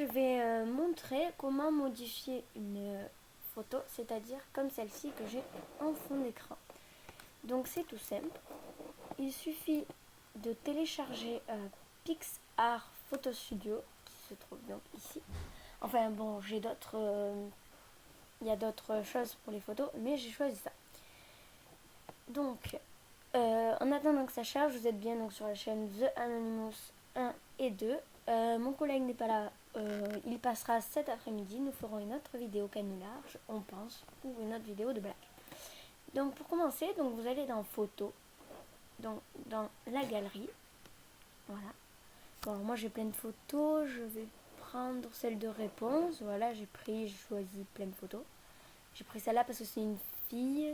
vais montrer comment modifier une photo, c'est-à-dire comme celle-ci que j'ai en fond d'écran. Donc c'est tout simple. Il suffit de télécharger PixArt Photo Studio qui se trouve donc ici. Enfin bon, j'ai d'autres, il y a d'autres choses pour les photos, mais j'ai choisi ça. Donc, en attendant que ça charge, vous êtes bien donc sur la chaîne The Anonymous 1 et 2. Mon collègue n'est pas là, il passera cet après-midi. Nous ferons une autre vidéo canular, on pense, ou une autre vidéo de blague. Donc pour commencer, donc vous allez dans Photos, donc dans la galerie. Voilà. Bon, moi j'ai plein de photos, je vais prendre celle de réponse. Voilà, j'ai choisi plein de photos. J'ai pris celle-là parce que c'est une fille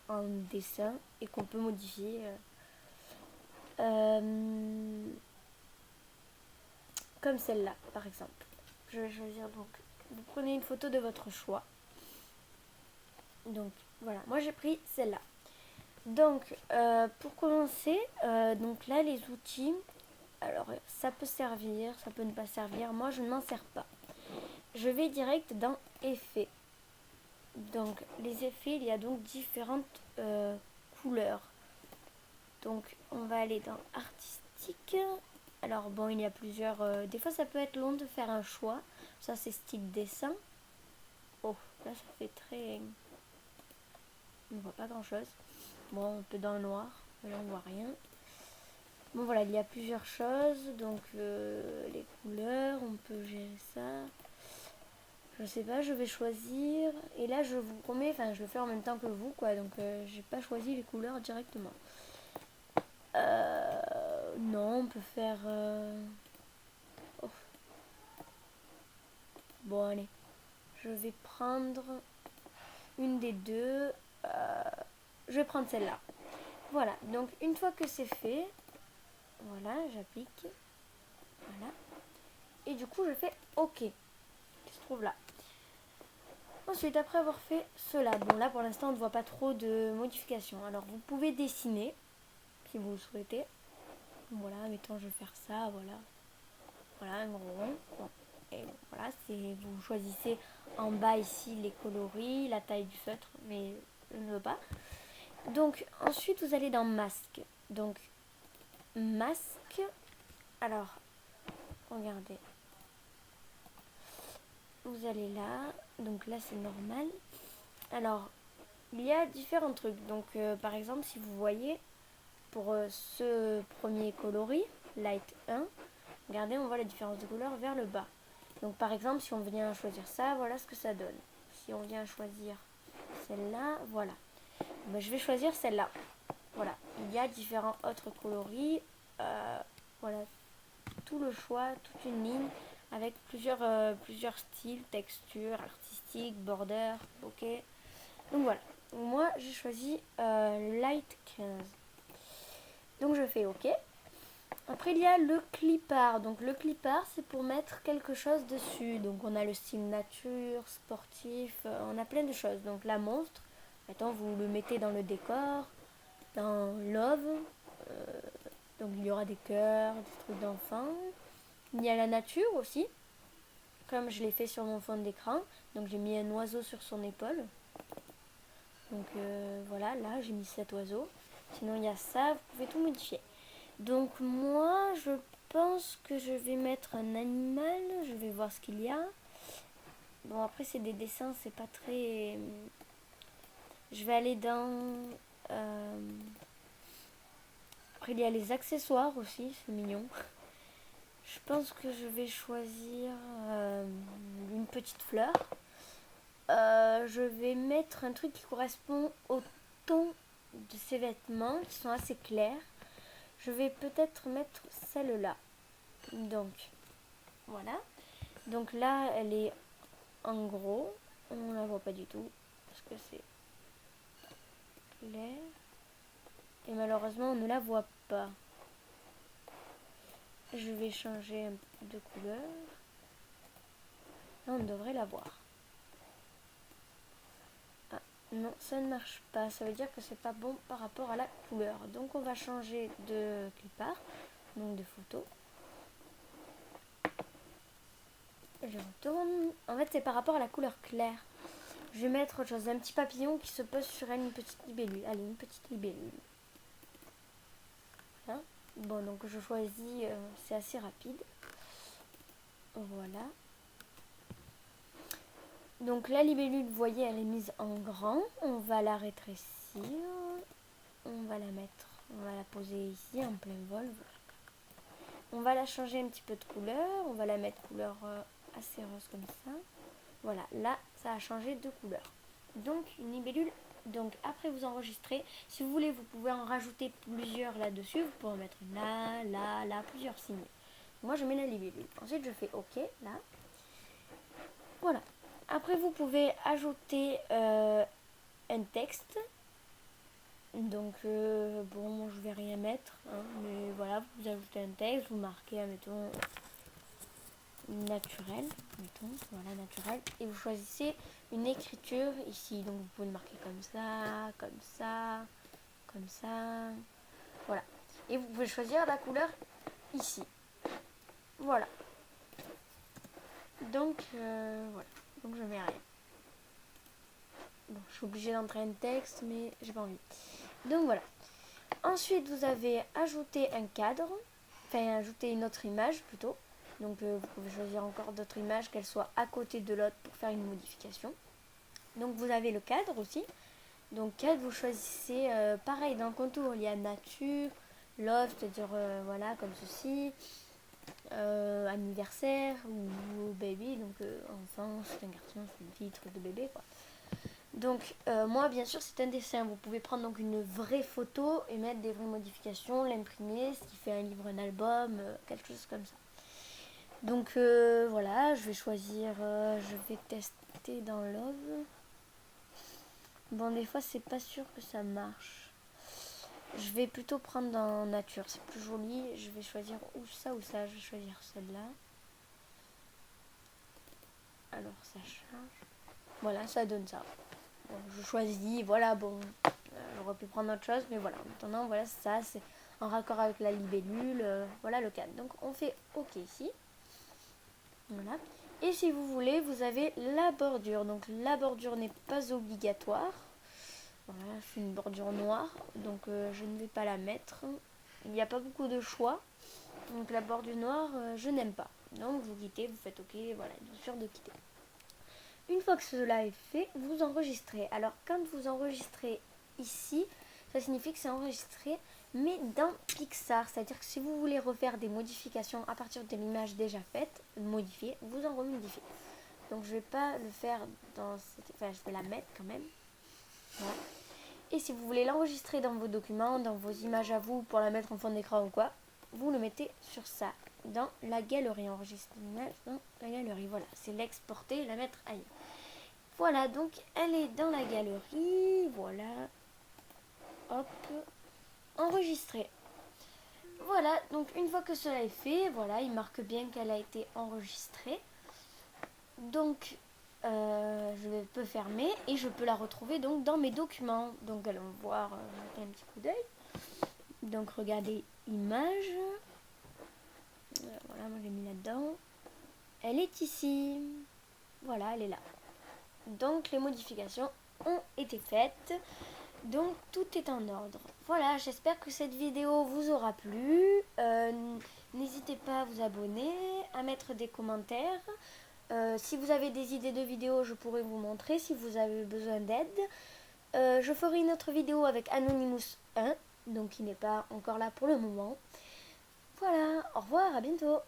en dessin et qu'on peut modifier. Comme celle-là, par exemple. Je vais choisir donc. Vous prenez une photo de votre choix. Donc voilà, moi j'ai pris celle-là. Donc pour commencer, donc là les outils. Alors ça peut servir, ça peut ne pas servir. Moi je ne m'en sers pas. Je vais direct dans Effets. Donc les effets, il y a donc différentes couleurs. Donc on va aller dans Artistique. Alors bon, il y a plusieurs... des fois ça peut être long de faire un choix. Ça c'est style dessin. Oh, là ça fait très... On ne voit pas grand chose. Bon, un peu dans le noir. Là on voit rien. Bon voilà, il y a plusieurs choses. Donc les couleurs, on peut gérer ça. Je sais pas, je vais choisir. Et là je vous promets, enfin je le fais en même temps que vous quoi. Donc j'ai pas choisi les couleurs directement. Non, on peut faire... Oh. Bon allez, je vais prendre une des deux. Je vais prendre celle-là. Voilà, donc une fois que c'est fait, voilà, j'applique. Voilà. Et du coup, je fais OK. Qui se trouve là. Ensuite, après avoir fait cela, bon là pour l'instant on ne voit pas trop de modifications. Alors vous pouvez dessiner, si vous le souhaitez. Voilà, mettons je vais faire ça, voilà. Voilà, un gros rond. Bon. Et bon, voilà, vous choisissez en bas ici les coloris, la taille du feutre, mais je ne veux pas. Donc ensuite vous allez dans masque. Donc masque. Alors regardez. Vous allez là. Donc là c'est normal. Alors il y a différents trucs. Donc par exemple si vous voyez pour ce premier coloris, Light 1, regardez on voit la différence de couleur vers le bas. Donc par exemple si on vient choisir ça, voilà ce que ça donne. Si on vient choisir celle-là, voilà. Ben, je vais choisir celle-là. Voilà, il y a différents autres coloris. Voilà, tout le choix, toute une ligne avec plusieurs styles, textures, artistiques, border, ok. Donc voilà, moi j'ai choisi Light 15. Donc je fais ok. Après il y a le clip art. Donc le clip art c'est pour mettre quelque chose dessus. Donc on a le style nature, sportif, on a plein de choses. Donc la monstre, attends, vous le mettez dans le décor, dans Love. Donc il y aura des cœurs, des trucs d'enfants. Il y a la nature aussi, comme je l'ai fait sur mon fond d'écran. Donc j'ai mis un oiseau sur son épaule. Donc voilà, là j'ai mis cet oiseau. Sinon il y a ça, vous pouvez tout modifier. Donc moi je pense que je vais mettre un animal. Je vais voir ce qu'il y a. Bon après c'est des dessins, c'est pas très... Je vais aller dans... Après il y a les accessoires aussi, c'est mignon. Je pense que je vais choisir une petite fleur. Je vais mettre un truc qui correspond au ton de ses vêtements, qui sont assez clairs. Je vais peut-être mettre celle-là. Donc, voilà. Donc là, elle est en gros. On la voit pas du tout, parce que c'est clair. Et malheureusement, on ne la voit pas. Je vais changer un peu de couleur. Là, on devrait la voir. Ah, non, ça ne marche pas. Ça veut dire que c'est pas bon par rapport à la couleur. Donc, on va changer de clip art, donc de photo. Je je retourne. En fait, c'est par rapport à la couleur claire. Je vais mettre autre chose, un petit papillon qui se pose sur elle, une petite libellule. Allez, une petite libellule. Voilà. Bon, donc je choisis, c'est assez rapide. Voilà. Donc la libellule, vous voyez, elle est mise en grand. On va la rétrécir. On va la mettre, on va la poser ici en plein vol. On va la changer un petit peu de couleur. On va la mettre couleur assez rose comme ça. Voilà, là, ça a changé de couleur. Donc, une libellule. Donc, après vous enregistrez. Si vous voulez, vous pouvez en rajouter plusieurs là-dessus. Vous pouvez en mettre là, plusieurs signes. Moi, je mets la libellule. Ensuite, je fais OK, là. Voilà. Après, vous pouvez ajouter un texte. Donc, bon, je vais rien mettre. Hein, mais voilà, vous ajoutez un texte. Vous marquez, admettons, naturel. Mettons, voilà, naturel. Et vous choisissez une écriture ici. Donc, vous pouvez le marquer comme ça, comme ça, comme ça. Voilà. Et vous pouvez choisir la couleur ici. Voilà. Donc, voilà. Donc, je mets rien. Bon, je suis obligée d'entrer un texte, mais j'ai pas envie. Donc, voilà. Ensuite, vous avez ajouté un cadre. Enfin, ajouter une autre image, plutôt. Donc, vous pouvez choisir encore d'autres images, qu'elles soient à côté de l'autre pour faire une modification. Donc, vous avez le cadre aussi. Donc, cadre, vous choisissez, pareil, dans le contour, il y a nature, love, c'est-à-dire, voilà, comme ceci. Anniversaire ou baby, donc enfant, c'est un garçon, c'est un titre de bébé, quoi. Donc moi bien sûr c'est un dessin, vous pouvez prendre donc une vraie photo et mettre des vraies modifications, l'imprimer, ce qui fait un livre, un album, quelque chose comme ça. Donc voilà, je vais choisir, je vais tester dans Love. Bon, des fois c'est pas sûr que ça marche. Je vais plutôt prendre dans nature, c'est plus joli. Je vais choisir ou ça, je vais choisir celle-là. Alors ça change. Voilà, ça donne ça. Bon, je choisis, voilà, bon, j'aurais pu prendre autre chose, mais voilà. Maintenant, voilà, ça, c'est en raccord avec la libellule, voilà le cadre. Donc, on fait OK ici. Voilà. Et si vous voulez, vous avez la bordure. Donc, la bordure n'est pas obligatoire. Voilà, c'est une bordure noire, donc je ne vais pas la mettre. Il n'y a pas beaucoup de choix. Donc, la bordure noire, je n'aime pas. Donc, vous quittez, vous faites OK, voilà, bien sûr de quitter. Une fois que cela est fait, vous enregistrez. Alors, quand vous enregistrez ici, ça signifie que c'est enregistré, mais dans Pixar. C'est-à-dire que si vous voulez refaire des modifications à partir de l'image déjà faite, modifiée, vous en remodifiez. Donc, je ne vais pas le faire dans cette... Enfin, je vais la mettre quand même. Voilà. Et si vous voulez l'enregistrer dans vos documents, dans vos images à vous, pour la mettre en fond d'écran ou quoi, vous le mettez sur ça, dans la galerie. Enregistrer l'image dans la galerie. Voilà, c'est l'exporter et la mettre ailleurs. Voilà, donc elle est dans la galerie. Voilà. Hop. Enregistrer. Voilà, donc une fois que cela est fait, voilà, il marque bien qu'elle a été enregistrée. Donc, je peux fermer et je peux la retrouver donc dans mes documents. Donc, allons voir, un petit coup d'œil. Donc, regardez, image. Voilà, moi j'ai mis là-dedans. Elle est ici. Voilà, elle est là. Donc, les modifications ont été faites. Donc, tout est en ordre. Voilà, j'espère que cette vidéo vous aura plu. N'hésitez pas à vous abonner, à mettre des commentaires. Si vous avez des idées de vidéos, je pourrais vous montrer si vous avez besoin d'aide. Je ferai une autre vidéo avec Anonymous 1, donc il n'est pas encore là pour le moment. Voilà, au revoir, à bientôt.